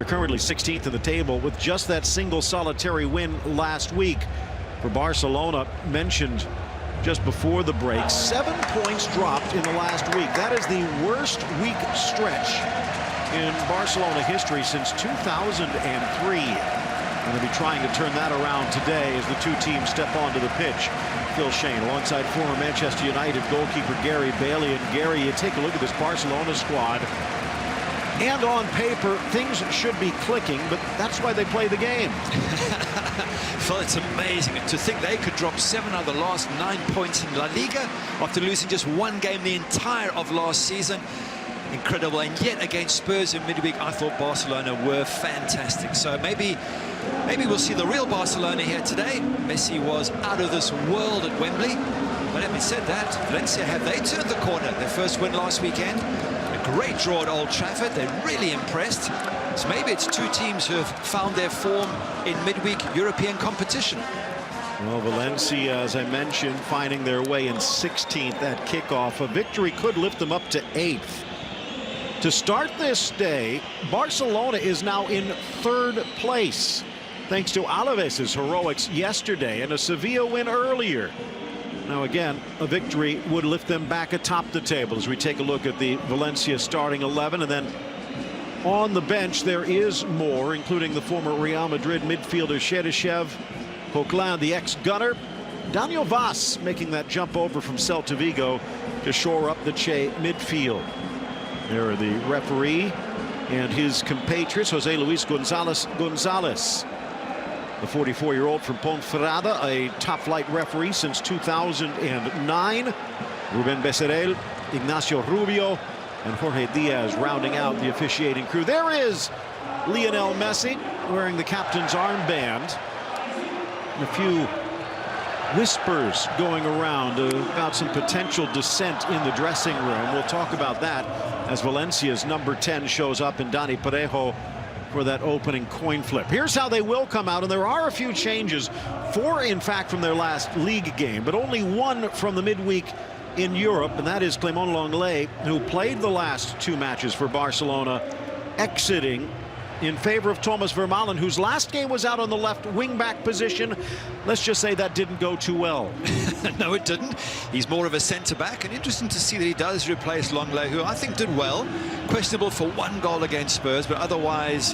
They're currently 16th in the table with just that single solitary win last week. For Barcelona, mentioned just before the break, 7 points dropped in the last week. That is the worst week stretch in Barcelona history since 2003. And they'll be trying to turn that around today as the two teams step onto the pitch. Phil Shane alongside former Manchester United goalkeeper Gary Bailey. And Gary, you take a look at this Barcelona squad, and on paper things should be clicking, but that's why they play the game. Phil, it's amazing to think they could drop 7 out of the last 9 points in La Liga after losing just 1 game the entire of last season. Incredible. And yet against Spurs in midweek, I thought Barcelona were fantastic. So maybe we'll see the real Barcelona here today. Messi was out of this world at Wembley. But having said that, Valencia, have they turned the corner? Their first win last weekend. A great draw at Old Trafford. They're really impressed. So maybe it's two teams who have found their form in midweek European competition. Well, Valencia, as I mentioned, finding their way in 16th at kickoff. A victory could lift them up to 8th. To start this day, Barcelona is now in 3rd place, thanks to Alaves' heroics yesterday and a Sevilla win earlier. Now again, a victory would lift them back atop the table as we take a look at the Valencia starting 11. And then on the bench there is more, including the former Real Madrid midfielder Cheryshev, Coquelin, the ex-gunner, Daniel Vaz making that jump over from Celta Vigo to shore up the Che midfield. There are the referee and his compatriots, Jose Luis Gonzalez. The 44-year-old from Ponferrada, a top-flight referee since 2009. Ruben Becerril, Ignacio Rubio, and Jorge Diaz rounding out the officiating crew. There is Lionel Messi wearing the captain's armband. And a few whispers going around about some potential dissent in the dressing room. We'll talk about that as Valencia's number 10 shows up in Dani Parejo for that opening coin flip. Here's how they will come out, and there are a few changes. 4, in fact, from their last league game, but only 1 from the midweek in Europe, and that is Clément Lenglet, who played the last 2 matches for Barcelona, exiting in favor of Thomas Vermaelen, whose last game was out on the left wing-back position. Let's just say that didn't go too well. No, it didn't. He's more of a centre-back, and interesting to see that he does replace Lenglet, who I think did well. Questionable for 1 goal against Spurs, but otherwise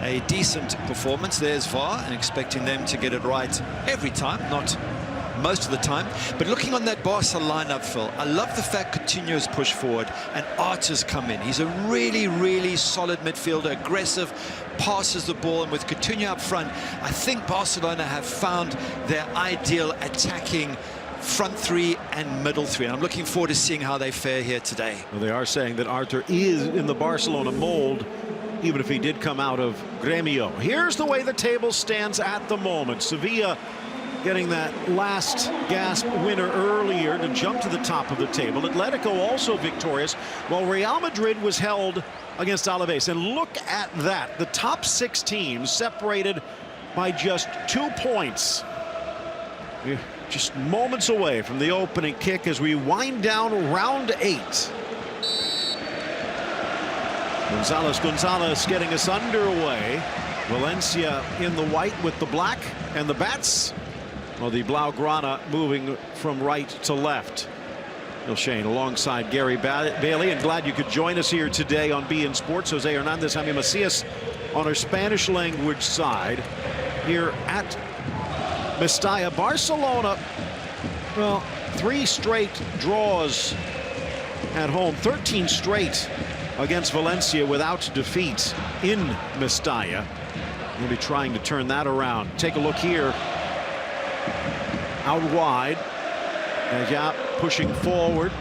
a decent performance. There's VAR, and expecting them to get it right every time, not most of the time. But looking on that Barca lineup, Phil, I love the fact Coutinho's pushed forward and Archer's come in. He's a really, really solid midfielder, aggressive, passes the ball, and with Coutinho up front, I think Barcelona have found their ideal attacking front 3 and middle 3. And I'm looking forward to seeing how they fare here today. Well, they are saying that Archer is in the Barcelona mold, even if he did come out of Gremio. Here's the way the table stands at the moment. Sevilla getting that last gasp winner earlier to jump to the top of the table. Atletico also victorious, while Real Madrid was held against Alaves. And look at that. The top 6 teams separated by just 2 points. We're just moments away from the opening kick as we wind down round 8. Gonzalez getting us underway. Valencia in the white with the black and the bats. Well, the Blaugrana moving from right to left. Phil Shane alongside Gary Bailey, and glad you could join us here today on beIN Sports. Jose Hernandez, Jaime Macias on our Spanish language side here at Mestalla. Barcelona, well, 3 straight draws at home, 13 straight against Valencia without defeat in Mestalla. We'll be trying to turn that around. Take a look here. Out wide. Najat pushing forward.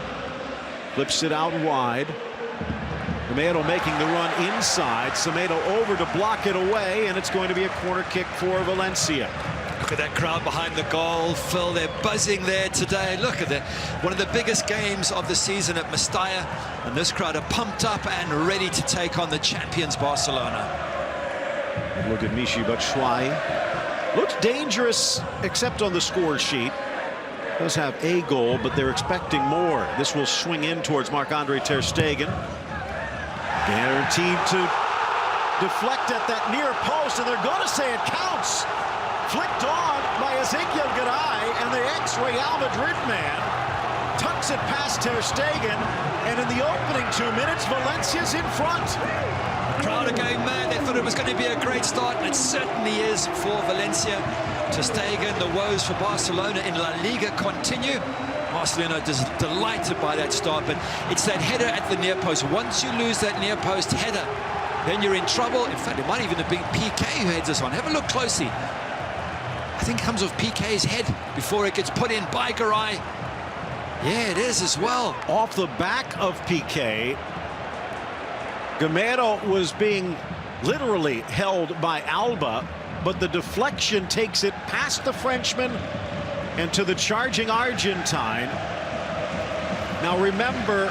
Flips it out wide. Semedo making the run inside. Semedo over to block it away, and it's going to be a corner kick for Valencia. Look at that crowd behind the goal, Phil. They're buzzing there today. Look at that. One of the biggest games of the season at Mestalla, and this crowd are pumped up and ready to take on the champions Barcelona. Look at Michy Batshuayi. Looks dangerous, except on the score sheet. Does have a goal, but they're expecting more. This will swing in towards Marc-Andre ter Stegen. Guaranteed to deflect at that near post, and they're going to say it counts. Flicked on by Ezequiel Garay, and the ex-Real Madrid man tucks it past Ter Stegen, and in the opening 2 minutes, Valencia's in front. The crowd are going mad. They thought it was going to be a great start, and it certainly is for Valencia. Ter Stegen, the woes for Barcelona in La Liga continue. Barcelona is delighted by that start, but it's that header at the near post. Once you lose that near post header, then you're in trouble. In fact, it might even have been PK who heads us on. Have a look closely. I think it comes off PK's head before it gets put in by Garay. Yeah, it is as well. Off the back of PK, Gamero was being literally held by Alba, but the deflection takes it past the Frenchman and to the charging Argentine. Now remember,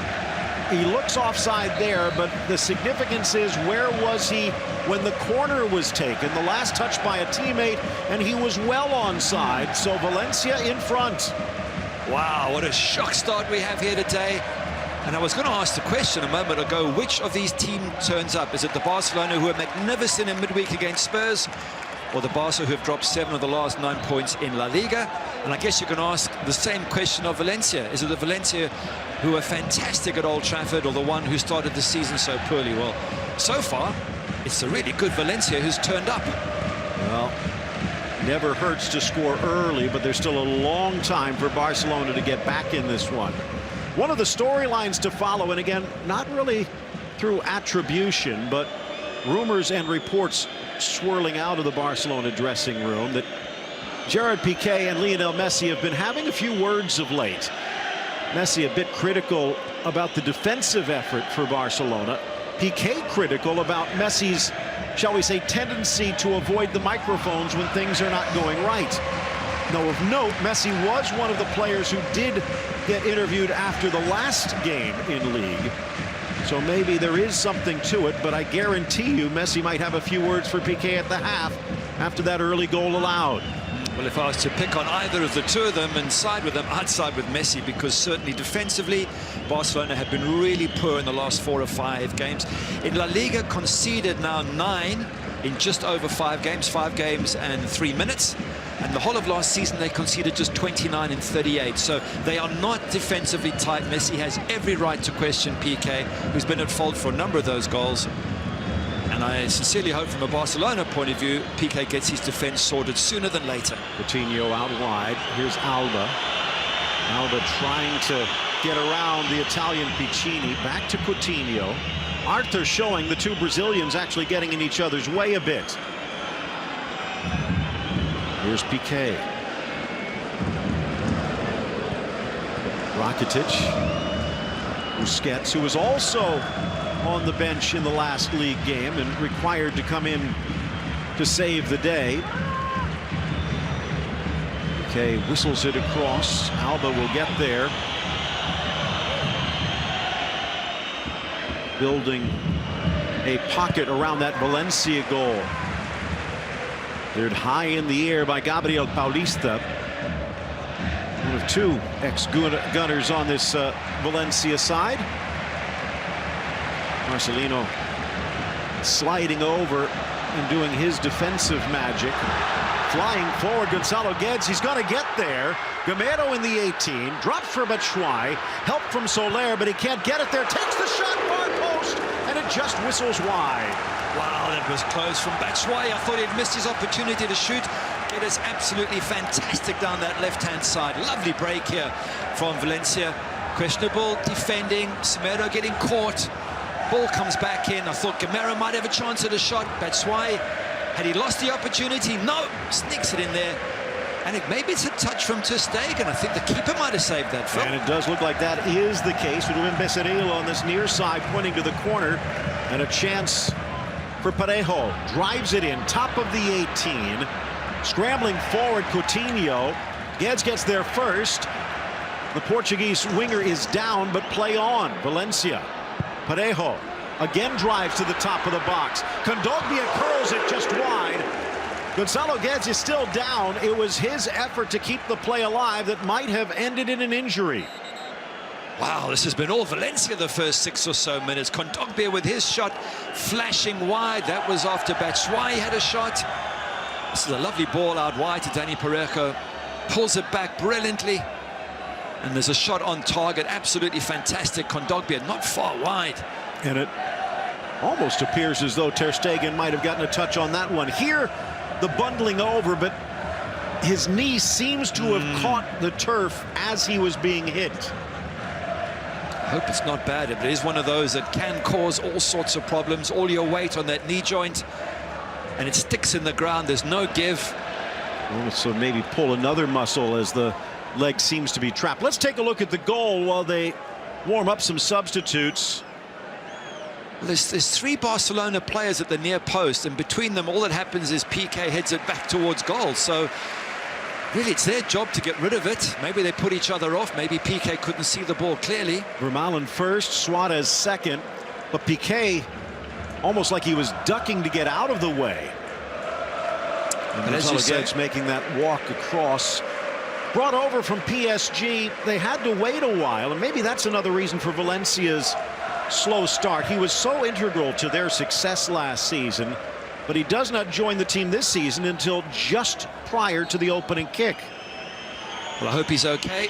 he looks offside there, but the significance is, where was he when the corner was taken? The last touch by a teammate, and he was well onside. So Valencia in front. Wow, what a shock start we have here today. And I was going to ask the question a moment ago, which of these teams turns up? Is it the Barcelona, who are magnificent in midweek against Spurs, or the Barca, who have dropped 7 of the last 9 points in La Liga? And I guess you can ask the same question of Valencia. Is it the Valencia who are fantastic at Old Trafford, or the one who started the season so poorly? Well, so far, it's a really good Valencia who's turned up. Well, never hurts to score early, but there's still a long time for Barcelona to get back in this one. One of the storylines to follow, and again, not really through attribution, but rumors and reports swirling out of the Barcelona dressing room, that Gerard Piqué and Lionel Messi have been having a few words of late. Messi a bit critical about the defensive effort for Barcelona. Piqué critical about Messi's, shall we say, tendency to avoid the microphones when things are not going right. Now, of note, Messi was one of the players who did get interviewed after the last game in league. So maybe there is something to it, but I guarantee you Messi might have a few words for Piqué at the half after that early goal allowed. Well, if I was to pick on either of the two of them and side with them, I'd side with Messi, because certainly defensively, Barcelona have been really poor in the last 4 or 5 games. In La Liga, conceded now 9 in just over 5 games and 3 minutes. And the whole of last season, they conceded just 29 in 38. So they are not defensively tight. Messi has every right to question Piqué, who's been at fault for a number of those goals. And I sincerely hope, from a Barcelona point of view, Piqué gets his defense sorted sooner than later. Coutinho out wide. Here's Alba. Alba trying to get around the Italian Piccini. Back to Coutinho. Arthur showing the two Brazilians actually getting in each other's way a bit. Here's Piqué. Rakitic. Busquets, who was also on the bench in the last league game and required to come in to save the day. Okay, whistles it across. Alba will get there. Building a pocket around that Valencia goal. Cleared high in the air by Gabriel Paulista. One of 2 ex-Gunners on this Valencia side. Marcelino sliding over and doing his defensive magic. Flying forward, Gonzalo Guedes, he's going to get there. Gamero in the 18, drops for Batshuayi, help from Soler, but he can't get it there. Takes the shot, far post, and it just whistles wide. Wow, that was close from Batshuayi. I thought he'd missed his opportunity to shoot. It is absolutely fantastic down that left-hand side. Lovely break here from Valencia. Questionable defending. Semedo getting caught. Ball comes back in. I thought Gamero might have a chance at a shot. Batshuayi, had he lost the opportunity? No, sneaks it in there. And maybe it's a touch from Ter Stegen. I think the keeper might have saved that, Phil. And it does look like that is the case. It would have been Becerril on this near side, pointing to the corner, and a chance for Parejo. Drives it in, top of the 18. Scrambling forward, Coutinho. Guedes gets there first. The Portuguese winger is down, but play on. Valencia. Parejo again drives to the top of the box. Kondogbia curls it just wide. Gonzalo Guedes is still down. It was his effort to keep the play alive that might have ended in an injury. Wow, this has been all Valencia the first 6 or so minutes. Kondogbia with his shot flashing wide. That was after Batshuayi had a shot. This is a lovely ball out wide to Danny Parejo. Pulls it back brilliantly. And there's a shot on target. Absolutely fantastic. Kondogbia not far wide. And it almost appears as though Ter Stegen might have gotten a touch on that one. Here, the bundling over, but his knee seems to have caught the turf as he was being hit. I hope it's not bad. It is one of those that can cause all sorts of problems. All your weight on that knee joint, and it sticks in the ground. There's no give. Well, so maybe pull another muscle as the leg seems to be trapped. Let's take a look at the goal while they warm up some substitutes. There's 3 Barcelona players at the near post, and between them all that happens is PK heads it back towards goal. So really it's their job to get rid of it. Maybe they put each other off. Maybe PK couldn't see the ball clearly. Vermaelen first, Suarez second, but PK almost like he was ducking to get out of the way. And as you say, making that walk across. Brought over from PSG, they had to wait a while, and maybe that's another reason for Valencia's slow start. He was so integral to their success last season, but he does not join the team this season until just prior to the opening kick. Well, I hope he's okay.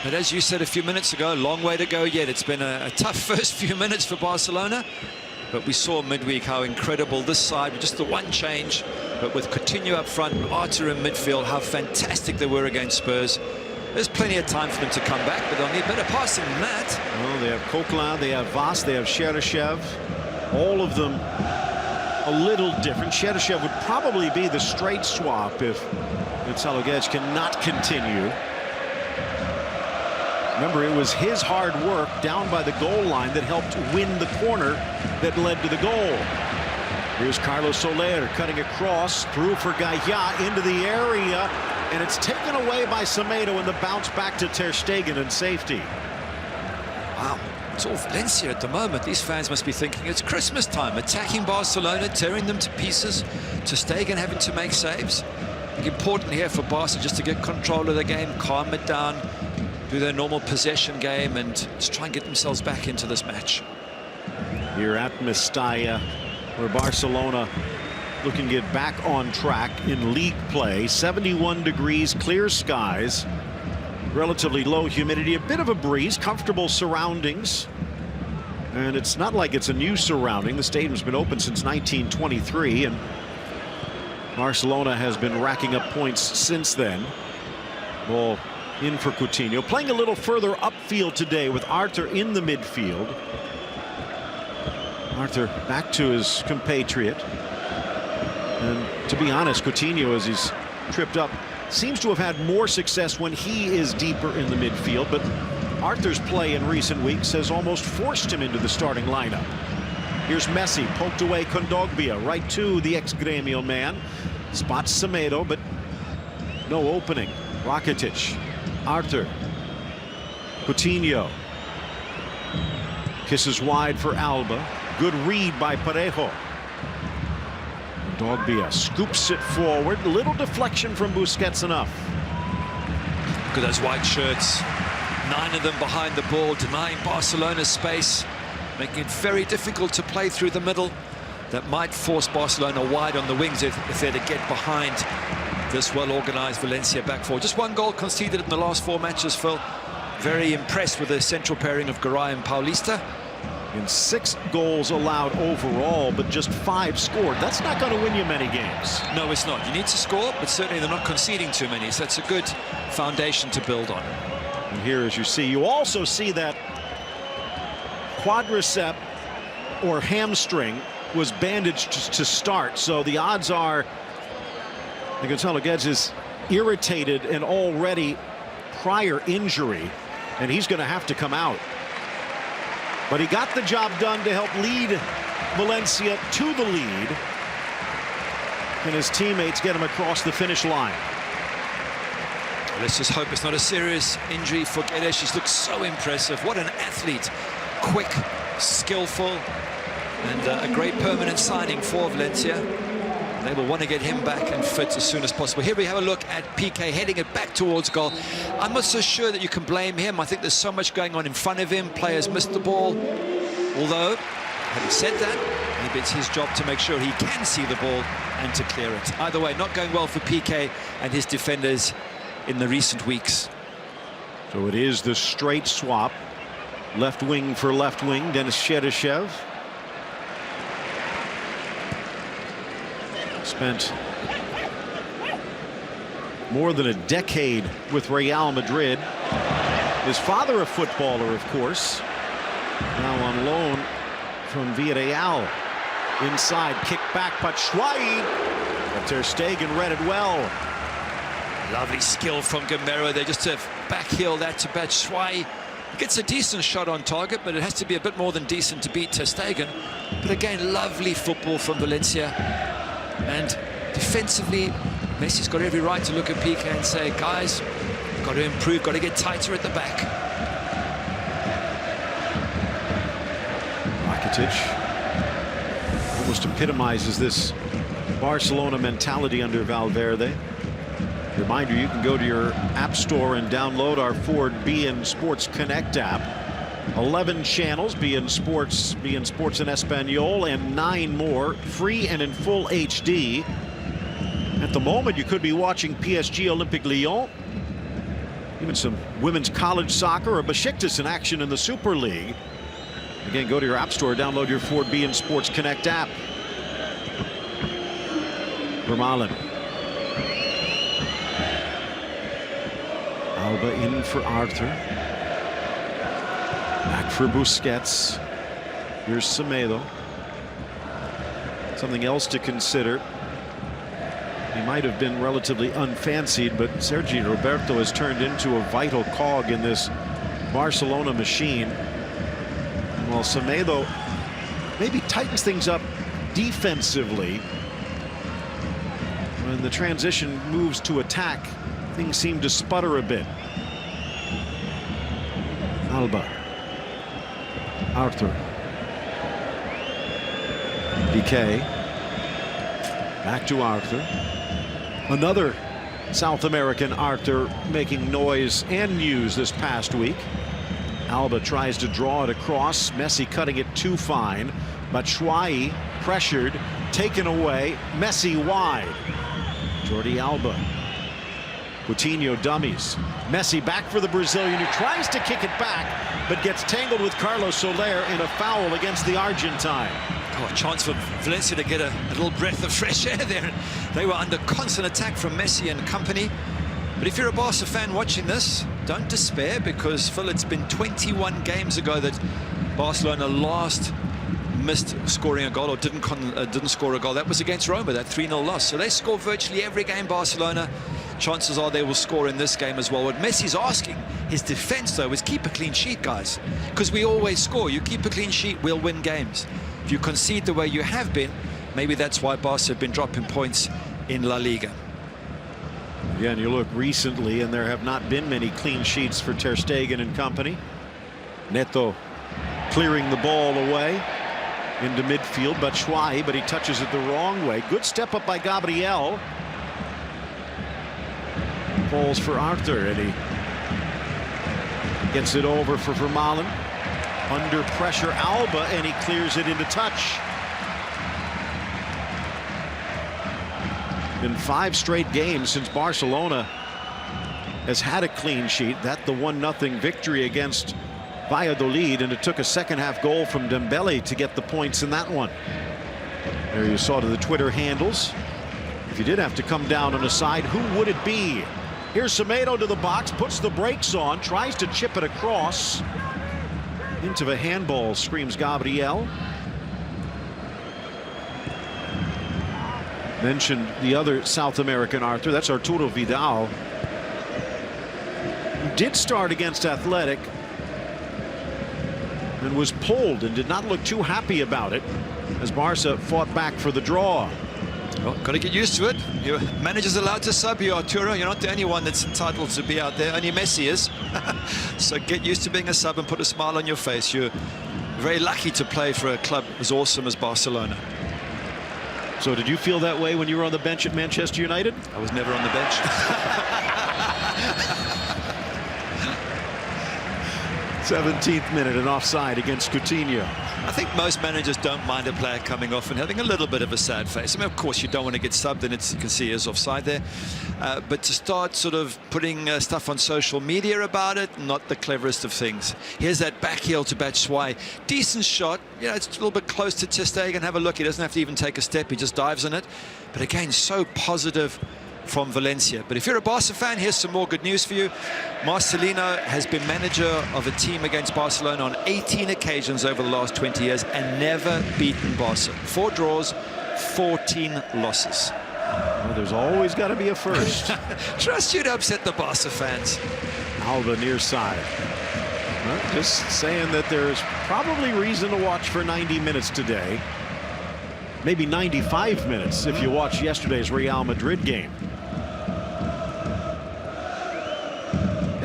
But as you said a few minutes ago, long way to go yet. It's been a tough first few minutes for Barcelona. But we saw midweek how incredible this side, with just the one change, but with Coutinho up front, Arthur in midfield, how fantastic they were against Spurs. There's plenty of time for them to come back, but they'll need better passing than that. Well, they have Coquelin, they have Vaz, they have Cheryshev. All of them a little different. Cheryshev would probably be the straight swap if Zalogej cannot continue. Remember, it was his hard work down by the goal line that helped win the corner that led to the goal. Here's Carlos Soler cutting across through for Gaya into the area, and it's taken away by Semedo, and the bounce back to Ter Stegen in safety. Wow, it's all Valencia at the moment. These fans must be thinking it's Christmas time, attacking Barcelona, tearing them to pieces, Ter Stegen having to make saves. I think important here for Barca just to get control of the game, calm it down, do their normal possession game, and just try and get themselves back into this match. Here at Mestalla, where Barcelona looking to get back on track in league play. 71 degrees, clear skies, relatively low humidity, a bit of a breeze, comfortable surroundings. And it's not like it's a new surrounding. The stadium's been open since 1923, and Barcelona has been racking up points since then. Ball in for Coutinho, playing a little further upfield today with Arthur in the midfield. Arthur back to his compatriot. And to be honest, Coutinho, as he's tripped up, seems to have had more success when he is deeper in the midfield, but Arthur's play in recent weeks has almost forced him into the starting lineup. Here's Messi, poked away Kondogbia, right to the ex-Gremio man. Spots Semedo, but no opening. Rakitic, Arthur, Coutinho. Kisses wide for Alba. Good read by Parejo. Kondogbia scoops it forward. Little deflection from Busquets enough. Look at those white shirts. 9 of them behind the ball, denying Barcelona space, making it very difficult to play through the middle. That might force Barcelona wide on the wings if they're to get behind this well-organized Valencia back four. Just 1 goal conceded in the last 4 matches, Phil. Very impressed with the central pairing of Garay and Paulista. And 6 goals allowed overall, but just 5 scored. That's not going to win you many games. No, it's not. You need to score, but certainly they're not conceding too many. So that's a good foundation to build on. And here, as you see, you also see that quadricep or hamstring was bandaged to start. So the odds are that Gonzalo Guedes is irritated and already prior injury, and he's going to have to come out. But he got the job done to help lead Valencia to the lead. And his teammates get him across the finish line. Let's just hope it's not a serious injury for Guedes. He's looked so impressive. What an athlete. Quick, skillful, and a great permanent signing for Valencia. They will want to get him back and fit as soon as possible. Here we have a look at PK heading it back towards goal. I'm not so sure that you can blame him. I think there's so much going on in front of him. Players missed the ball. Although, having said that, maybe it's his job to make sure he can see the ball and to clear it. Either way, not going well for PK and his defenders in the recent weeks. So it is the straight swap. Left wing for left wing, Denis Cheryshev. Spent more than a decade with Real Madrid. His father a footballer, of course. Now on loan from Villarreal. Inside, kick back, Batshuayi. But Ter Stegen read it well. Lovely skill from Gamero there, just to backheel that to Batshuayi. Gets a decent shot on target, but it has to be a bit more than decent to beat Ter Stegen. But again, lovely football from Valencia. And defensively, Messi's got every right to look at PK and say, guys, got to improve, got to get tighter at the back. Rakitic almost epitomizes this Barcelona mentality under Valverde. Reminder, you can go to your app store and download our Ford BN Sports Connect app. 11 channels, BN Sports in Espanol, and 9 more, free and in full HD. At the moment, you could be watching PSG Olympique Lyon, even some women's college soccer, or Besiktas in action in the Super League. Again, go to your app store, download your Ford BN Sports Connect app. Vermaelen. Alba in for Arthur. Back for Busquets. Here's Semedo. Something else to consider. He might have been relatively unfancied, but Sergi Roberto has turned into a vital cog in this Barcelona machine. And while Semedo maybe tightens things up defensively, when the transition moves to attack, things seem to sputter a bit. Alba. Arthur. PK. Back to Arthur. Another South American Arthur making noise and news this past week. Alba tries to draw it across. Messi cutting it too fine. Batshuayi pressured, taken away. Messi wide. Jordi Alba. Coutinho dummies. Messi back for the Brazilian, who tries to kick it back, but gets tangled with Carlos Soler in a foul against the Argentine. Oh, a chance for Valencia to get a little breath of fresh air there. They were under constant attack from Messi and company. But if you're a Barca fan watching this, don't despair, because, Phil, it's been 21 games ago that Barcelona last missed scoring a goal, or didn't score a goal. That was against Roma, that 3-0 loss. So they score virtually every game, Barcelona. Chances are they will score in this game as well. What Messi's asking his defense, though, is keep a clean sheet, guys, because we always score. You keep a clean sheet, we'll win games. If you concede the way you have been, maybe that's why Barca have been dropping points in La Liga. Again, you look recently, and there have not been many clean sheets for Ter Stegen and company. Neto clearing the ball away into midfield. Batshuayi, but he touches it the wrong way. Good step up by Gabriel. Falls for Arthur, and he gets it over for Vermaelen. Under pressure, Alba, and he clears it into touch. In 5 straight games since Barcelona has had a clean sheet. That the 1-0 victory against Valladolid, and it took a second-half goal from Dembele to get the points in that one. There you saw to the Twitter handles. If you did have to come down on a side, who would it be? Here's Semedo to the box, puts the brakes on, tries to chip it across. Into the handball, screams Gabriel. Mentioned the other South American Arthur, that's Arturo Vidal. Who did start against Athletic and was pulled and did not look too happy about it as Barca fought back for the draw. Well, got to get used to it. Your manager's allowed to sub you, Arturo. You're not the only one that's entitled to be out there. Only Messi is. So get used to being a sub and put a smile on your face. You're very lucky to play for a club as awesome as Barcelona. So did you feel that way when you were on the bench at Manchester United? I was never on the bench. 17th minute, an offside against Coutinho. I think most managers don't mind a player coming off and having a little bit of a sad face. I mean, of course, you don't want to get subbed, and you can see he is offside there. But to start sort of putting stuff on social media about it, not the cleverest of things. Here's that back heel to Batshuayi. Decent shot. You know, it's a little bit close to Ter Stegen. Have a look. He doesn't have to even take a step. He just dives in it. But again, so positive from Valencia. But if you're a Barca fan, here's some more good news for you. Marcelino has been manager of a team against Barcelona on 18 occasions over the last 20 years and never beaten Barca. 4 draws, 14 losses. Well, there's always got to be a first. Trust you to upset the Barca fans. Alba near side. Well, just saying that there's probably reason to watch for 90 minutes today. Maybe 95 minutes if you watch yesterday's Real Madrid game.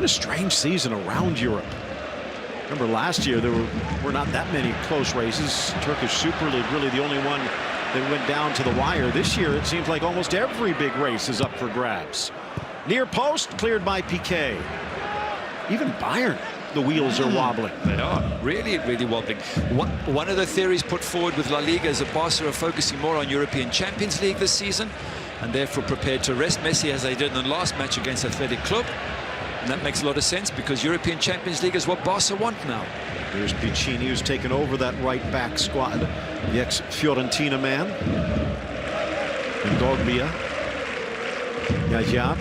A strange season around Europe. Remember last year there were not that many close races. Turkish Super League really the only one that went down to the wire. This year it seems like almost every big race is up for grabs. Near post cleared by Piqué. Even Bayern, the wheels are wobbling. They are really wobbling. One of the theories put forward with La Liga is that Barca are focusing more on European Champions League this season and therefore prepared to rest Messi as they did in the last match against Athletic Club. And that makes a lot of sense because European Champions League is what Barca want now. There's Piccini, who's taken over that right back squad. The ex-Fiorentina man. And Dogbia. Yaya.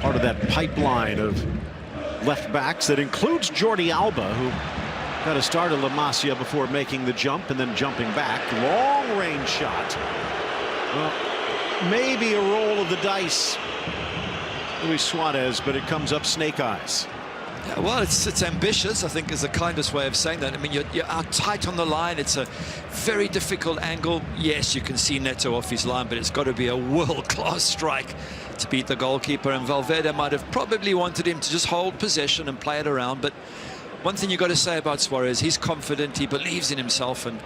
Part of that pipeline of left backs that includes Jordi Alba, who got a start at La Masia before making the jump and then jumping back. Long range shot. Well, maybe a roll of the dice. Luis Suarez, but it comes up snake eyes. Yeah, well, it's ambitious, I think, is the kindest way of saying that. I mean, you're out tight on the line. It's a very difficult angle. Yes, you can see Neto off his line, but it's got to be a world-class strike to beat the goalkeeper. And Valverde might have probably wanted him to just hold possession and play it around. But one thing you've got to say about Suarez, he's confident, he believes in himself, and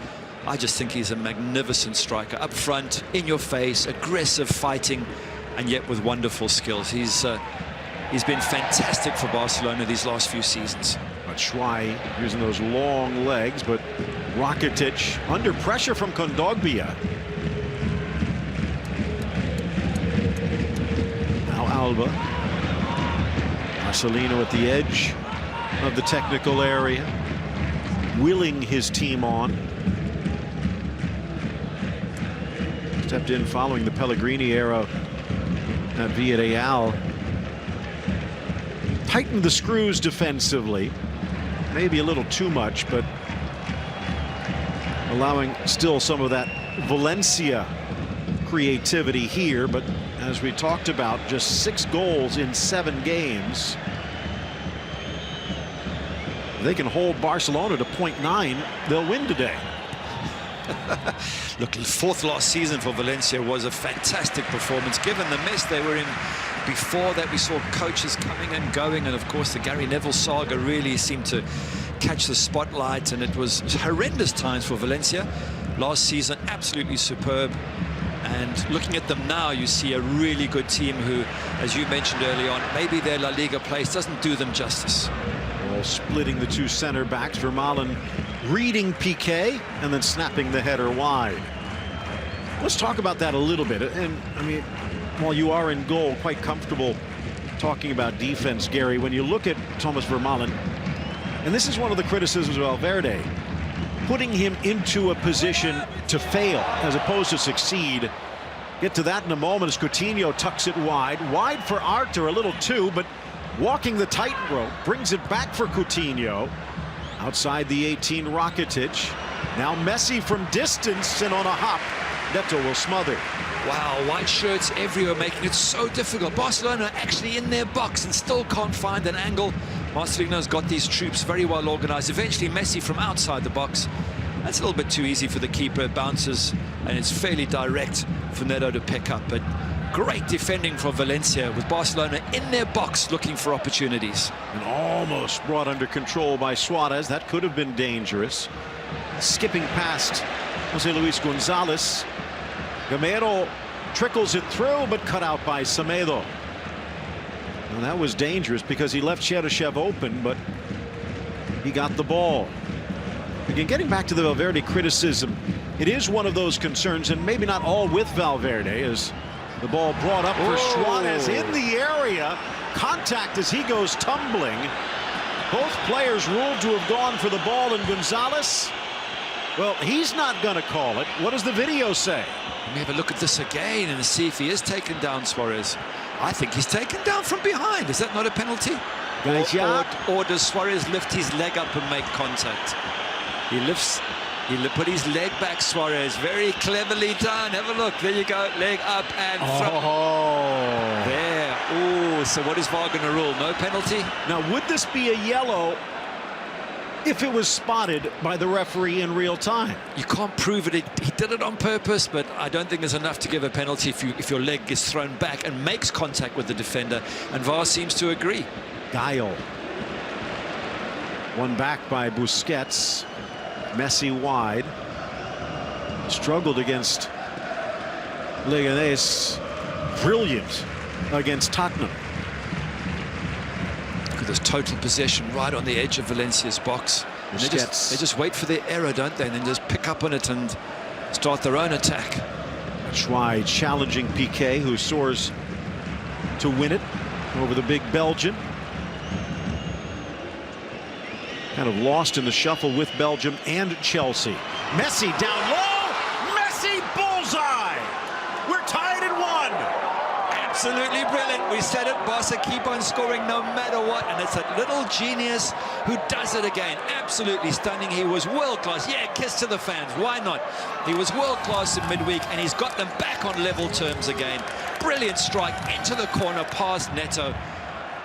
I just think he's a magnificent striker. Up front, in your face, aggressive fighting, and yet with wonderful skills. He's been fantastic for Barcelona these last few seasons. Batshuayi using those long legs, but Rakitic under pressure from Kondogbia. Now Alba. Marcelino at the edge of the technical area, willing his team on. Stepped in following the Pellegrini era at Villarreal. Tightened the screws defensively, maybe a little too much, but allowing still some of that Valencia creativity here. But as we talked about, just 6 goals in 7 games. If they can hold Barcelona to 0.9, they'll win today. Look, 4th last season for Valencia was a fantastic performance given the mess they were in. Before that, we saw coaches coming and going, and of course the Gary Neville saga really seemed to catch the spotlight, and it was horrendous times for Valencia. Last season, absolutely superb. And looking at them now, you see a really good team who, as you mentioned early on, maybe their La Liga place doesn't do them justice. Well, splitting the 2 center backs, Vermaelen reading Piqué and then snapping the header wide. Let's talk about that a little bit. And I mean, while you are in goal, quite comfortable talking about defense, Gary, when you look at Thomas Vermaelen, and this is one of the criticisms of Valverde, putting him into a position to fail as opposed to succeed. Get to that in a moment as Coutinho tucks it wide for Arthur, a little too, but walking the tightrope, brings it back for Coutinho. Outside the 18, Rakitic. Now Messi from distance, and on a hop, Neto will smother. Wow, white shirts everywhere, making it so difficult. Barcelona actually in their box and still can't find an angle. Marcelino's got these troops very well organized. Eventually Messi from outside the box. That's a little bit too easy for the keeper. It bounces, and it's fairly direct for Neto to pick up. But great defending from Valencia, with Barcelona in their box looking for opportunities. And almost brought under control by Suarez. That could have been dangerous. Skipping past Jose Luis Gonzalez. Gamero trickles it through, but cut out by Semedo. And that was dangerous because he left Cheryshev open, but he got the ball. Again, getting back to the Valverde criticism, it is one of those concerns, and maybe not all with Valverde, as the ball brought up for Suarez in the area. Contact as he goes tumbling. Both players ruled to have gone for the ball, and Gonzalez, well, he's not going to call it. What does the video say? Let me have a look at this again and see if he is taken down, Suarez. I think he's taken down from behind. Is that not a penalty? Or does Suarez lift his leg up and make contact? He put his leg back, Suarez. Very cleverly done. Have a look. There you go. Leg up and there. Oh, so what is VAR going to rule? No penalty? Now, would this be a yellow if it was spotted by the referee in real time? You can't prove it. He did it on purpose, but I don't think there's enough to give a penalty if your leg gets thrown back and makes contact with the defender. And VAR seems to agree. Gaio. One back by Busquets. Messi wide. Struggled against Leganés. Brilliant against Tottenham. Look at this total possession right on the edge of Valencia's box. And they just wait for their error, don't they? And then just pick up on it and start their own attack. Schwei challenging Piqué, who soars to win it over the big Belgian. Kind of lost in the shuffle with Belgium and Chelsea. Messi down low. Messi bullseye. We're tied at 1. Absolutely brilliant. We said it, Barca keep on scoring no matter what, and it's that little genius who does it again. Absolutely stunning. He was world class. Yeah, kiss to the fans. Why not? He was world class in midweek, and he's got them back on level terms again. Brilliant strike into the corner past Neto.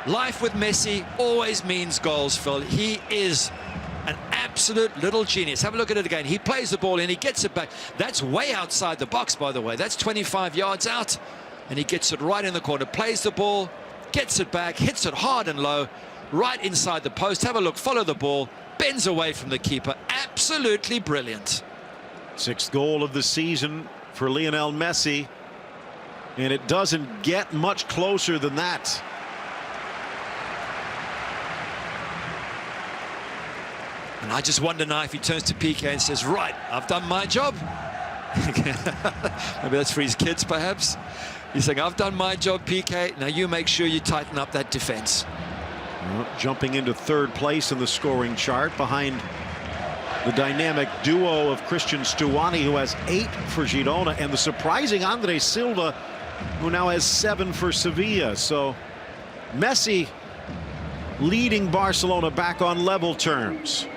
Life with Messi always means goals, Phil. He is an absolute little genius. Have a look at it again. He plays the ball in, he gets it back. That's way outside the box, by the way. That's 25 yards out. And he gets it right in the corner. Plays the ball, gets it back, hits it hard and low, right inside the post. Have a look, follow the ball, bends away from the keeper. Absolutely brilliant. 6th goal of the season for Lionel Messi. And it doesn't get much closer than that. And I just wonder now if he turns to Piqué and says, right, I've done my job. Maybe that's for his kids, perhaps. He's saying, I've done my job, Piqué. Now you make sure you tighten up that defense. Well, jumping into 3rd place in the scoring chart behind the dynamic duo of Christian Stuani, who has 8 for Girona, and the surprising Andre Silva, who now has 7 for Sevilla. So Messi leading Barcelona back on level terms.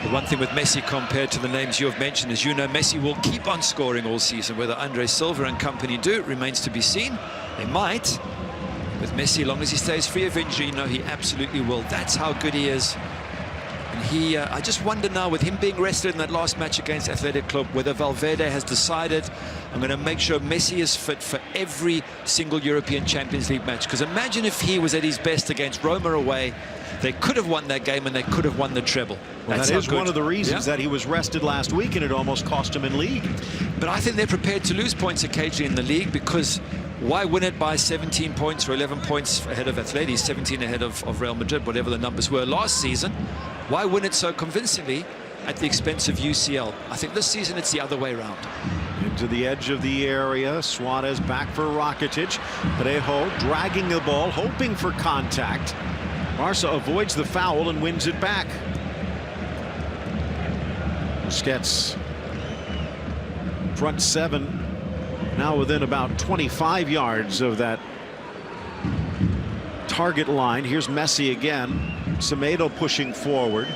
The one thing with Messi compared to the names you have mentioned is, you know, Messi will keep on scoring all season. Whether Andre Silva and company do remains to be seen. They might. With Messi, as long as he stays free of injury, you know, he absolutely will. That's how good he is. And I just wonder now, with him being rested in that last match against Athletic Club, whether Valverde has decided, I'm going to make sure Messi is fit for every single European Champions League match. Because imagine if he was at his best against Roma away. They could have won that game, and they could have won the treble. Well, that is one of the reasons that he was rested last week, and it almost cost him in league. But I think they're prepared to lose points occasionally in the league, because why win it by 17 points or 11 points ahead of Atleti, 17 ahead of Real Madrid, whatever the numbers were last season? Why win it so convincingly at the expense of UCL? I think this season it's the other way around. Into the edge of the area, Suarez back for Rakitic. Parejo dragging the ball, hoping for contact. Barca avoids the foul and wins it back. Busquets, front 7, now within about 25 yards of that target line. Here's Messi again. Semedo pushing forward.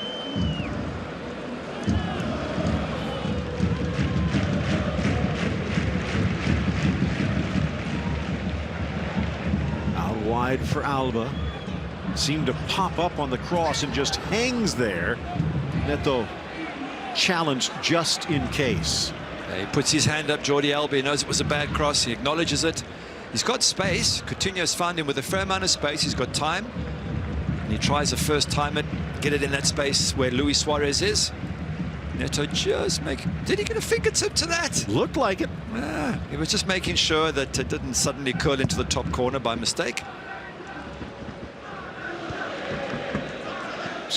Out wide for Alba. Seemed to pop up on the cross and just hangs there. Neto challenged just in case. He puts his hand up. Jordi Alba knows it was a bad cross. He acknowledges it. He's got space. Coutinho's found him with a fair amount of space. He's got time. And he tries a first time it, get it in that space where Luis Suarez is. Neto just did he get a fingertip to that? Looked like it. He was just making sure that it didn't suddenly curl into the top corner by mistake.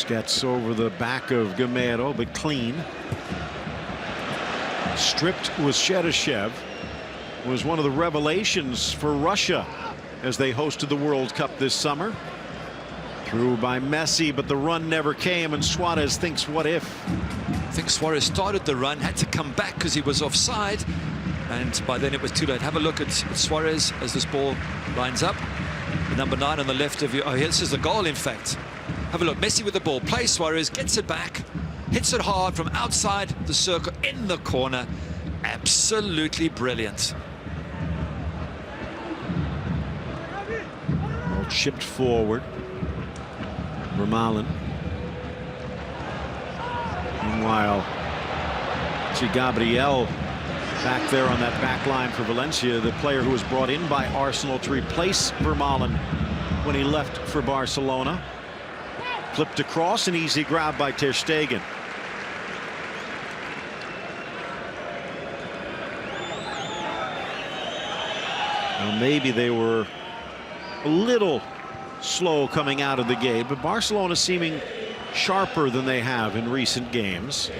Gets over the back of Gamero, but clean. Stripped was Cheryshev. Was one of the revelations for Russia as they hosted the World Cup this summer. Through by Messi, but the run never came, and Suarez thinks, what if? I think Suarez started the run, had to come back because he was offside, and by then it was too late. Have a look at Suarez as this ball lines up. The number 9 on the left of you. Oh, this is the goal, in fact. Have a look. Messi with the ball. Plays Suarez, gets it back, hits it hard from outside the circle in the corner. Absolutely brilliant. Well, chipped forward. Vermaelen. Meanwhile, see Gabriel back there on that back line for Valencia, the player who was brought in by Arsenal to replace Vermaelen when he left for Barcelona. Flipped across, an easy grab by Ter Stegen. Well, maybe they were a little slow coming out of the gate, but Barcelona seeming sharper than they have in recent games.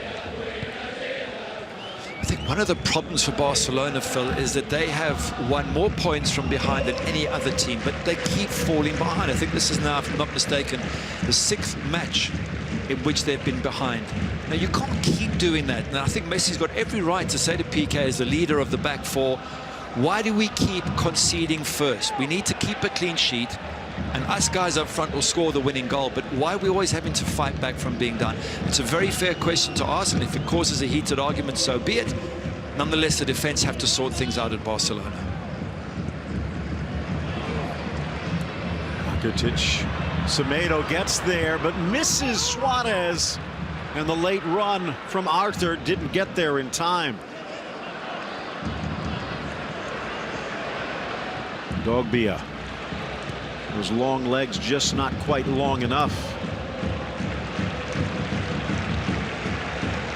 I think one of the problems for Barcelona, Phil, is that they have won more points from behind than any other team, but they keep falling behind. I think this is now, if I'm not mistaken, the 6th match in which they've been behind. Now, you can't keep doing that. And I think Messi's got every right to say to PK, as the leader of the back four, why do we keep conceding first? We need to keep a clean sheet, and us guys up front will score the winning goal, but why are we always having to fight back from being done? It's a very fair question to ask, and if it causes a heated argument, so be it. Nonetheless, the defense have to sort things out at Barcelona. Rakitic. Semedo gets there, but misses Suarez, and the late run from Arthur didn't get there in time. Dogbia. Those long legs just not quite long enough.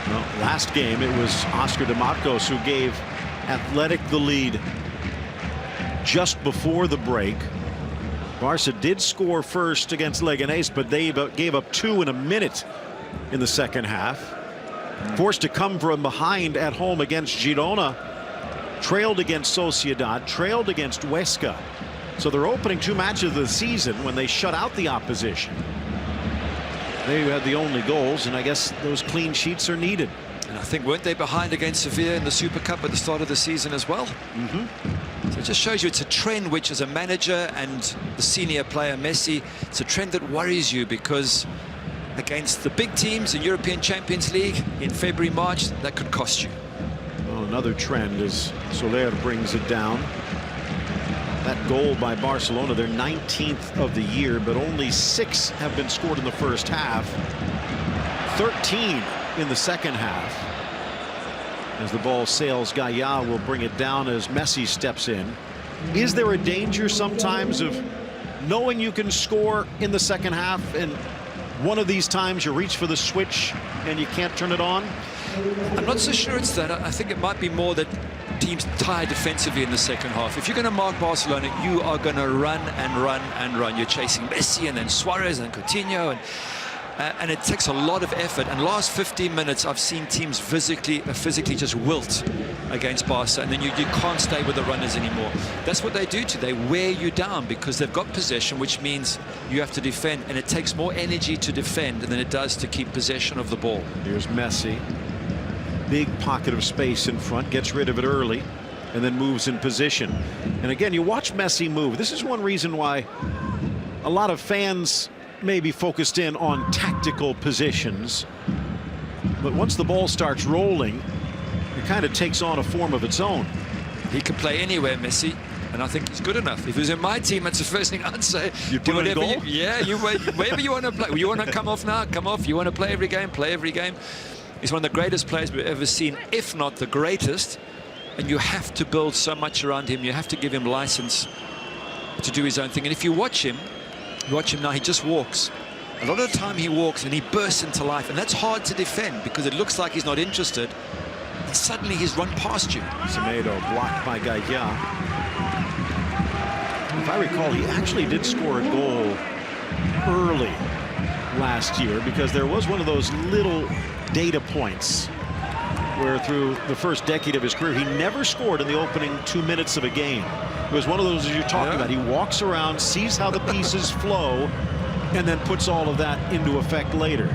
Well, last game it was Oscar de Marcos who gave Athletic the lead just before the break. Barca did score first against Leganés, but they gave up 2 in a minute in the second half. Forced to come from behind at home against Girona. Trailed against Sociedad, trailed against Huesca. So they're opening 2 matches of the season when they shut out the opposition. They had the only goals, and I guess those clean sheets are needed. And I think, weren't they behind against Sevilla in the Super Cup at the start of the season as well? So it just shows you it's a trend which, as a manager and the senior player Messi, it's a trend that worries you, because against the big teams in European Champions League in February, March, that could cost you. Well, another trend as Soler brings it down. That goal by Barcelona, their 19th of the year, but only 6 have been scored in the first half. 13 in the second half. As the ball sails, Gaia will bring it down as Messi steps in. Is there a danger sometimes of knowing you can score in the second half, and one of these times you reach for the switch and you can't turn it on? I'm not so sure it's that. I think it might be more that teams tire defensively in the second half. If you're going to mark Barcelona, you are going to run and run and run. You're chasing Messi and then Suarez and Coutinho, and it takes a lot of effort. And last 15 minutes, I've seen teams physically just wilt against Barca, and then you can't stay with the runners anymore. That's what they do to you. They wear you down because they've got possession, which means you have to defend, and it takes more energy to defend than it does to keep possession of the ball. Here's Messi. Big pocket of space in front, gets rid of it early, and then moves in position. And again, you watch Messi move. This is one reason why a lot of fans may be focused in on tactical positions, but once the ball starts rolling, it kind of takes on a form of its own. He can play anywhere, Messi, and I think he's good enough. If he was in my team, that's the first thing I'd say. You do whatever you, wherever you want to play. You want to come off now, come off. You want to play every game, play every game. He's one of the greatest players we've ever seen, if not the greatest. And you have to build so much around him. You have to give him license to do his own thing. And if you watch him now, he just walks. A lot of the time he walks and he bursts into life, and that's hard to defend because it looks like he's not interested, and suddenly he's run past you. Semedo blocked by Gaia. If I recall, he actually did score a goal early last year, because there was one of those little data points where through the first decade of his career he never scored in the opening 2 minutes of a game. It was one of those, as you're talking about, he walks around, sees how the pieces flow, and then puts all of that into effect later.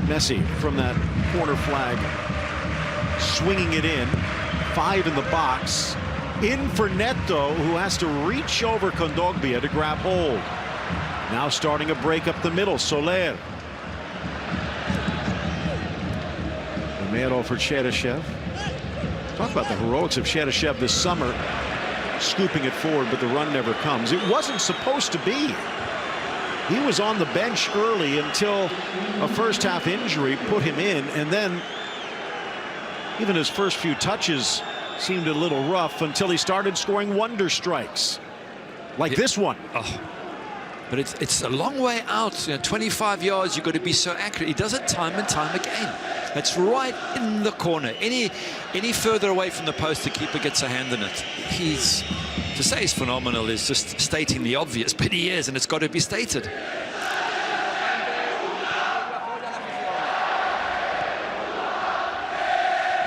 Messi from that corner flag, swinging it in, 5 in the box, in for Neto, who has to reach over Kondogbia to grab hold. Now starting a break up the middle, Soler. Romero for Cheryshev. Talk about the heroics of Cheryshev this summer, scooping it forward, but the run never comes. It wasn't supposed to be. He was on the bench early until a first half injury put him in, and then even his first few touches seemed a little rough until he started scoring wonder strikes like this one. Oh. But it's a long way out. 25 yards, you've got to be so accurate. He does it time and time again. That's right in the corner. Any further away from the post, the keeper gets a hand in it. To say he's phenomenal is just stating the obvious, but he is, and it's got to be stated.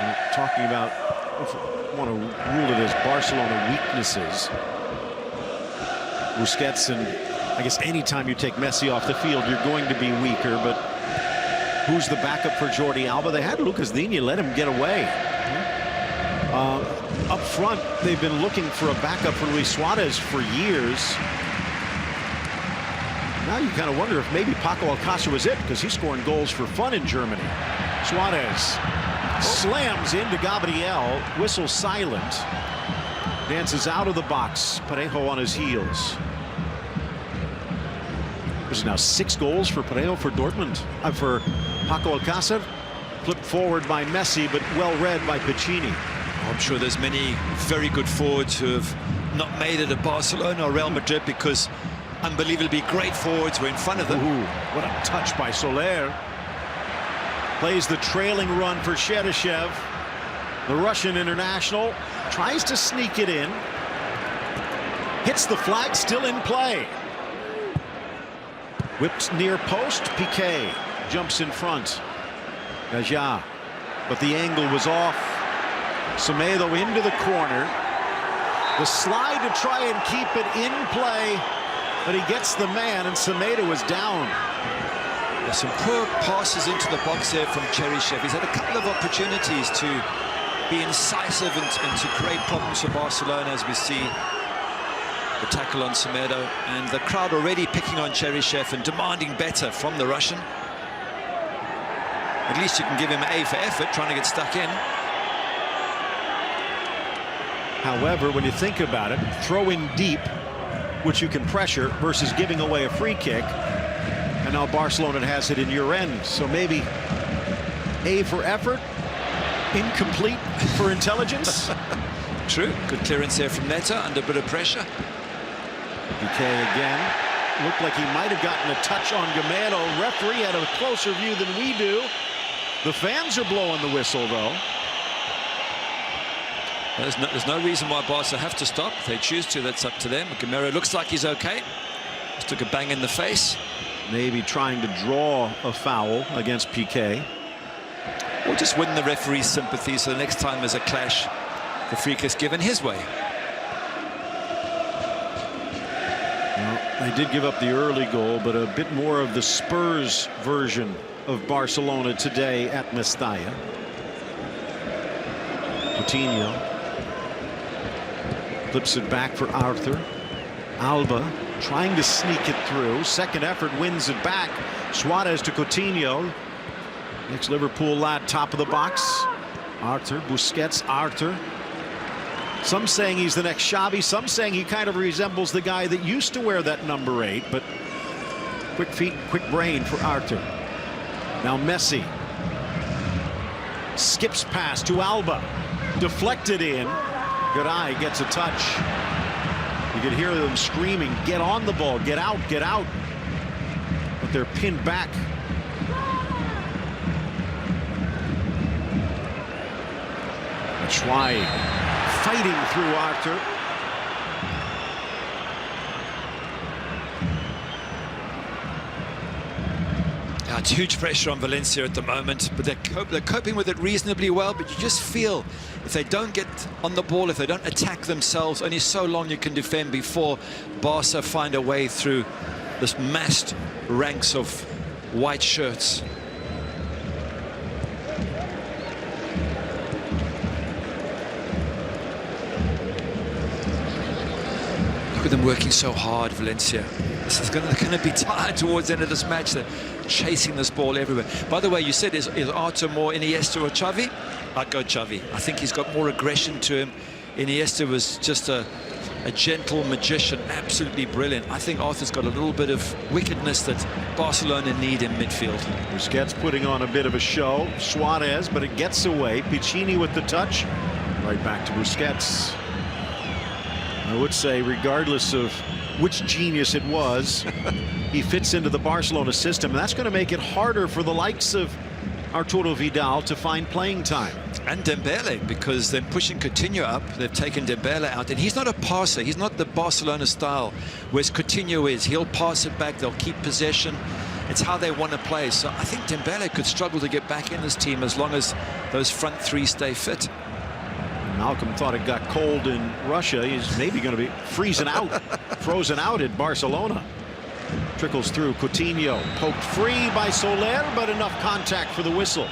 And talking about, if I want to rule it as Barcelona weaknesses, Busquets, and I guess anytime you take Messi off the field, you're going to be weaker. But who's the backup for Jordi Alba? They had Lucas Digne, let him get away. Up front, they've been looking for a backup for Luis Suarez for years. Now you kind of wonder if maybe Paco Alcácer was it, because he's scoring goals for fun in Germany. Suarez slams into Gabriel, whistle silent, dances out of the box. Parejo on his heels. There's now 6 goals for Parejo for Dortmund. For Paco Alcácer, flipped forward by Messi, but well read by Piccini. I'm sure there's many very good forwards who have not made it at Barcelona or Real Madrid because unbelievably great forwards were in front of them. Ooh, what a touch by Soler. Plays the trailing run for Cheryshev. The Russian international tries to sneak it in. Hits the flag, still in play. Whipped near post, Piqué jumps in front. Gaja, but the angle was off. Semedo into the corner. The slide to try and keep it in play, but he gets the man, and Semedo is down. There's some poor passes into the box here from Cheryshev. He's had a couple of opportunities to be incisive and to create problems for Barcelona, as we see the tackle on Semedo, and the crowd already picking on Cheryshev and demanding better from the Russian. At least you can give him A for effort, trying to get stuck in. However, when you think about it, throw in deep, which you can pressure, versus giving away a free kick, and now Barcelona has it in your end. So maybe A for effort, incomplete for intelligence. True. Good clearance there from Neto under a bit of pressure. Piqué again. Looked like he might have gotten a touch on Gamero. Referee had a closer view than we do. The fans are blowing the whistle, though. There's no reason why Barca have to stop. If they choose to, that's up to them. Gamero looks like he's okay. Just took a bang in the face. Maybe trying to draw a foul against Piqué. Or just win the referee's sympathy, so the next time there's a clash, the free kick's given his way. Well, they did give up the early goal, but a bit more of the Spurs version of Barcelona today at Mestalla. Coutinho flips it back for Arthur. Alba trying to sneak it through. Second effort wins it back. Suarez to Coutinho. Next Liverpool lad, top of the box. Arthur, Busquets, Arthur. Some saying he's the next Xavi, some saying he kind of resembles the guy that used to wear that number 8, but quick feet, quick brain for Arthur. Now Messi skips past to Alba, deflected in. Garay gets a touch. You could hear them screaming, get on the ball, get out, get out. But they're pinned back. Batshuayi fighting through Arthur. It's huge pressure on Valencia at the moment, but they're coping with it reasonably well. But you just feel if they don't get on the ball, if they don't attack themselves, only so long you can defend before Barca find a way through this massed ranks of white shirts. Look at them working so hard, Valencia. This is going to be tired towards the end of this match. They're chasing this ball everywhere. By the way, you said, is Arthur more Iniesta or Xavi? I'd go Xavi. I think he's got more aggression to him. Iniesta was just a gentle magician, absolutely brilliant. I think Arthur's got a little bit of wickedness that Barcelona need in midfield. Busquets putting on a bit of a show. Suarez, but it gets away. Piccini with the touch. Right back to Busquets. I would say, regardless of which genius it was, he fits into the Barcelona system, and that's going to make it harder for the likes of Arturo Vidal to find playing time. And Dembele, because they're pushing Coutinho up. They've taken Dembele out, and he's not a passer. He's not the Barcelona style, whereas Coutinho is. He'll pass it back. They'll keep possession. It's how they want to play. So I think Dembele could struggle to get back in this team as long as those front three stay fit. Malcolm thought it got cold in Russia. He's maybe going to be freezing out, frozen out in Barcelona. Trickles through. Coutinho poked free by Soler, but enough contact for the whistle.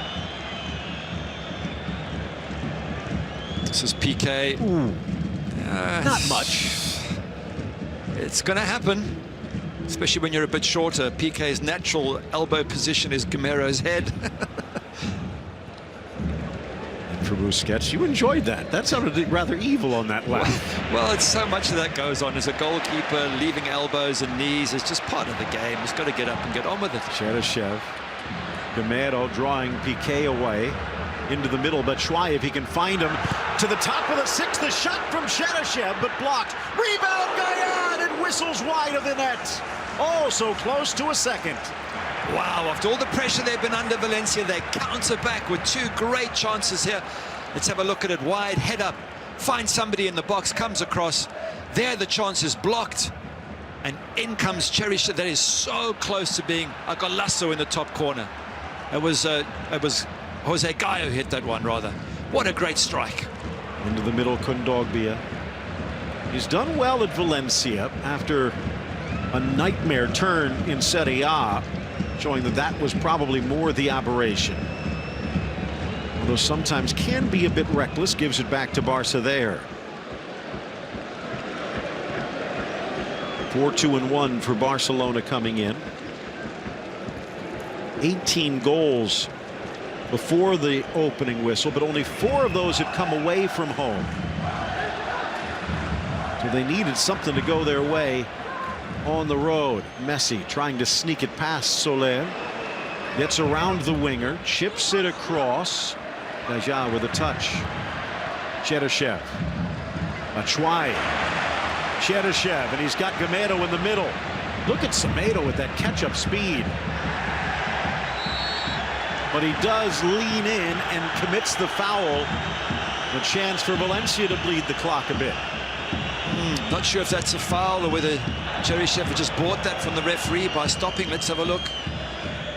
This is PK. Not much. It's going to happen, especially when you're a bit shorter. PK's natural elbow position is Gamero's head. For Busquets, you enjoyed that. That sounded rather evil on that laugh. Well, it's so much of that goes on as a goalkeeper, leaving elbows and knees. It's just part of the game. He's got to get up and get on with it. Cheryshev. Gamero drawing Piqué away into the middle, but Batshuayi, if he can find him, to the top of the sixth. The shot from Cheryshev, but blocked. Rebound, Gayan, and whistles wide of the net. Oh, so close to a second. Wow, after all the pressure they've been under, Valencia, they counter back with two great chances here. Let's have a look at it. Wide, head up, find somebody in the box, comes across. There the chance is blocked. And in comes Cheryshev. That is so close to being a golazo in the top corner. It was Jose Gallo hit that one, rather. What a great strike. Into the middle, Kondogbia. He's done well at Valencia after a nightmare turn in Serie A, showing that was probably more the aberration. Although sometimes can be a bit reckless, gives it back to Barca there. 4-2-1 for Barcelona coming in. 18 goals before the opening whistle, but only 4 of those had come away from home. So they needed something to go their way on the road. Messi trying to sneak it past Soler. Gets around the winger, chips it across. Gaja with a touch. Cheryshev. Batshuayi. Cheryshev, and he's got Gamero in the middle. Look at Semedo with that catch-up speed. But he does lean in and commits the foul. A chance for Valencia to bleed the clock a bit. Not sure if that's a foul or whether Cheryshev just bought that from the referee by stopping. Let's have a look.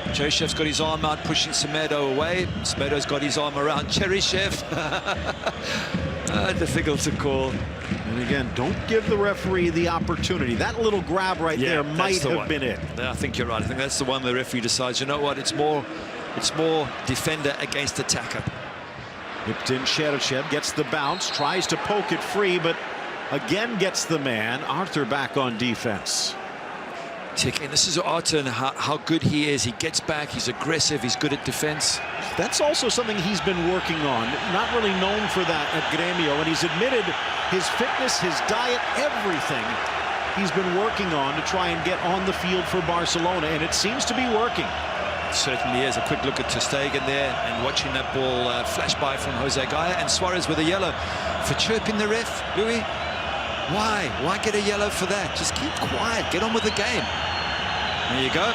Cheryshev's got his arm out, pushing Semedo away. Semedo's got his arm around Cheryshev. Difficult to call. And again, don't give the referee the opportunity. That little grab right there might have been it. I think you're right. I think that's the one where the referee decides, you know what, it's more defender against attacker. Whipped in. Cheryshev gets the bounce, tries to poke it free, but again gets the man. Arthur back on defense. And this is Arthur and how good he is. He gets back, he's aggressive, he's good at defense. That's also something he's been working on. Not really known for that at Grêmio, and he's admitted his fitness, his diet, everything he's been working on to try and get on the field for Barcelona, and it seems to be working. It certainly is. A quick look at ter Stegen there and watching that ball flash by from Jose Gallo, and Suarez with a yellow for chirping the ref. Louis? Why? Why get a yellow for that? Just keep quiet. Get on with the game. There you go.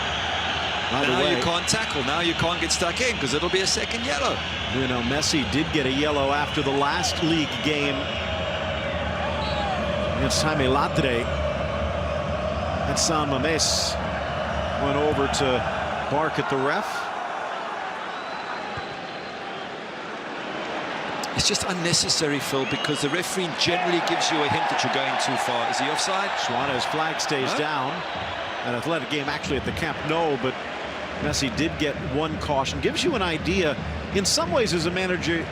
Now you can't tackle. Now you can't get stuck in because it'll be a second yellow. You know, Messi did get a yellow after the last league game against Jaime Latre. And San Mamés went over to bark at the ref. It's just unnecessary, Phil, because the referee generally gives you a hint that you're going too far. Is he offside? Suarez flag stays down. An athletic game actually at the Camp Nou, but Messi did get one caution. Gives you an idea. In some ways, as a manager,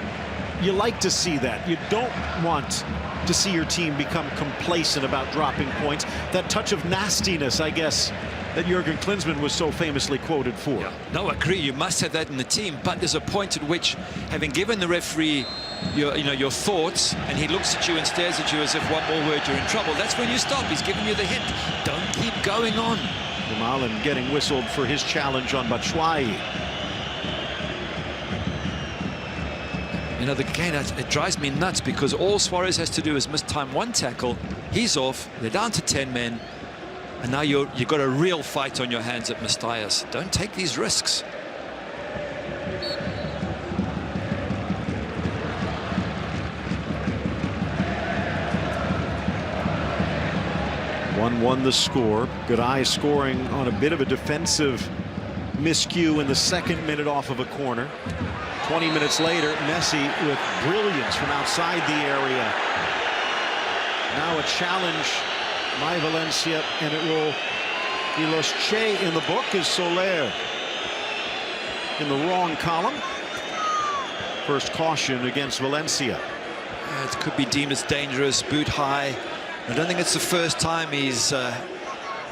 you like to see that. You don't want to see your team become complacent about dropping points. That touch of nastiness, I guess, that Jurgen Klinsmann was so famously quoted for. Yeah. No, I agree. You must have that in the team. But there's a point at which, having given the referee your thoughts, and he looks at you and stares at you as if one more word you're in trouble, that's when you stop. He's giving you the hint. Don't keep going on. Malen getting whistled for his challenge on Batshuayi. You know, again, it drives me nuts because all Suarez has to do is mistime one tackle. He's off. They're down to 10 men. And now you've got a real fight on your hands at Mestalla. Don't take these risks. Won the score. Garay scoring on a bit of a defensive miscue in the second minute off of a corner. 20 minutes later, Messi with brilliance from outside the area. Now a challenge by Valencia, and it will be Los Che in the book as Soler in the wrong column. First caution against Valencia. It could be deemed as dangerous, boot high. I don't think it's the first time he's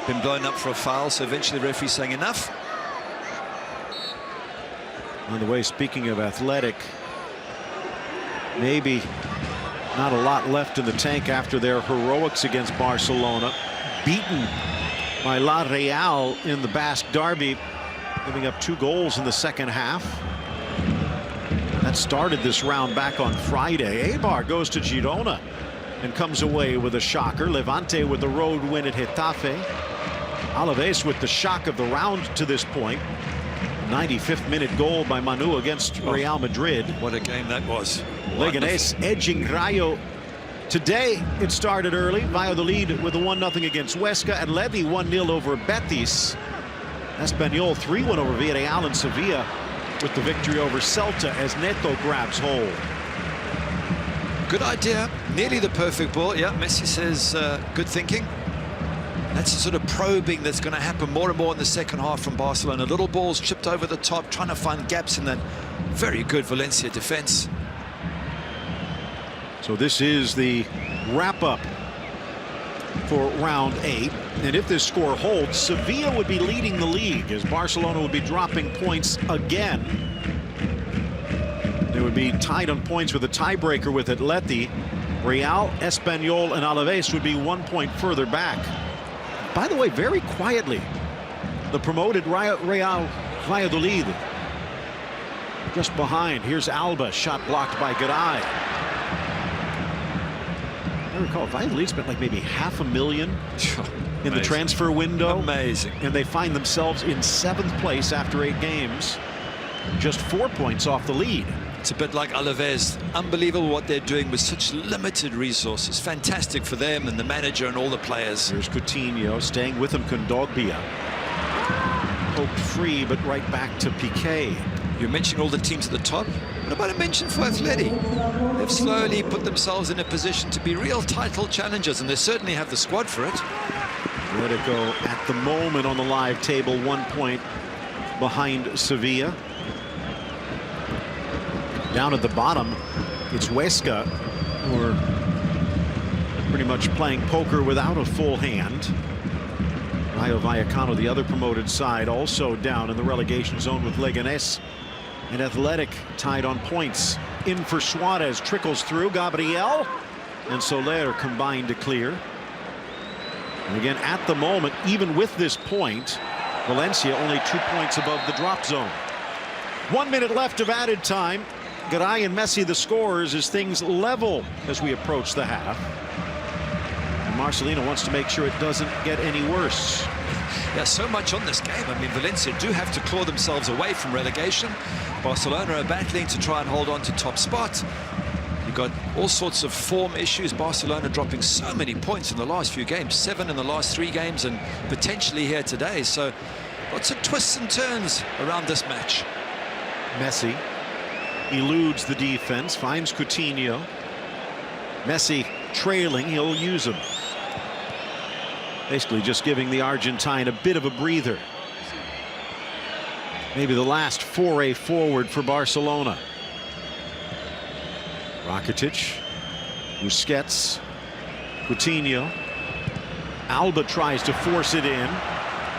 been blown up for a foul, so eventually the referee's saying enough. On the way, speaking of athletic, maybe not a lot left in the tank after their heroics against Barcelona. Beaten by La Real in the Basque Derby, giving up 2 goals in the second half. That started this round back on Friday. Eibar goes to Girona and comes away with a shocker. Levante with the road win at Getafe. Alaves with the shock of the round to this point. 95th minute goal by Manu against Real Madrid. What a game that was. Leganés edging Rayo. Today it started early. Valladolid with a 1-0 against Huesca. Atleti 1-0 over Betis. Espanyol 3-1 over Villarreal, and Sevilla with the victory over Celta as Neto grabs hold. Good idea. Nearly the perfect ball. Yeah, Messi says good thinking. That's the sort of probing that's going to happen more and more in the second half from Barcelona. Little balls chipped over the top, trying to find gaps in that very good Valencia defense. So this is the wrap-up for round 8. And if this score holds, Sevilla would be leading the league as Barcelona would be dropping points again. They would be tied on points with a tiebreaker with Atleti. Real, Espanyol, and Alaves would be 1 point further back. By the way, very quietly, the promoted Real Valladolid just behind. Here's Alba, shot blocked by Garay. I recall Valladolid spent like maybe $500,000 in the transfer window. Amazing. And they find themselves in 7th place after 8 games, just 4 points off the lead. It's a bit like Alaves. Unbelievable what they're doing with such limited resources. Fantastic for them and the manager and all the players. Here's Coutinho staying with him. Kondogbia poked free, but right back to Piqué. You're mentioning all the teams at the top. What about a mention for Atleti? They've slowly put themselves in a position to be real title challengers, and they certainly have the squad for it. Atletico at the moment on the live table, 1 point behind Sevilla. Down at the bottom, it's Huesca, who are pretty much playing poker without a full hand. Rayo Vallecano, the other promoted side, also down in the relegation zone with Leganés. And Athletic tied on points. In for Suarez, trickles through. Gabriel and Soler combined to clear. And again, at the moment, even with this point, Valencia only 2 points above the drop zone. 1 minute left of added time. Garay and Messi the scorers as things level as we approach the half. Marcelino wants to make sure it doesn't get any worse. Yeah, so much on this game. I mean, Valencia do have to claw themselves away from relegation. Barcelona are battling to try and hold on to top spot. You've got all sorts of form issues. Barcelona dropping so many points in the last few games, 7 in the last 3 games, and potentially here today. So lots of twists and turns around this match. Messi eludes the defense, finds Coutinho. Messi trailing, he'll use him. Basically just giving the Argentine a bit of a breather. Maybe the last foray forward for Barcelona. Rakitic, Busquets, Coutinho. Alba tries to force it in,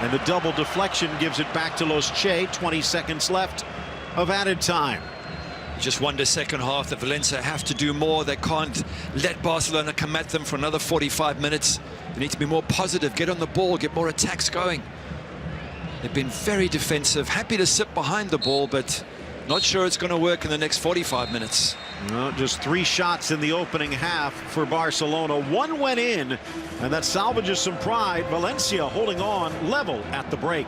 and the double deflection gives it back to Los Che. 20 seconds left of added time. You just wonder second half that Valencia have to do more. They can't let Barcelona come at them for another 45 minutes. They need to be more positive, get on the ball, get more attacks going. They've been very defensive, happy to sit behind the ball, but not sure it's going to work in the next 45 minutes. No, just 3 shots in the opening half for Barcelona. 1 went in, and that salvages some pride. Valencia holding on level at the break.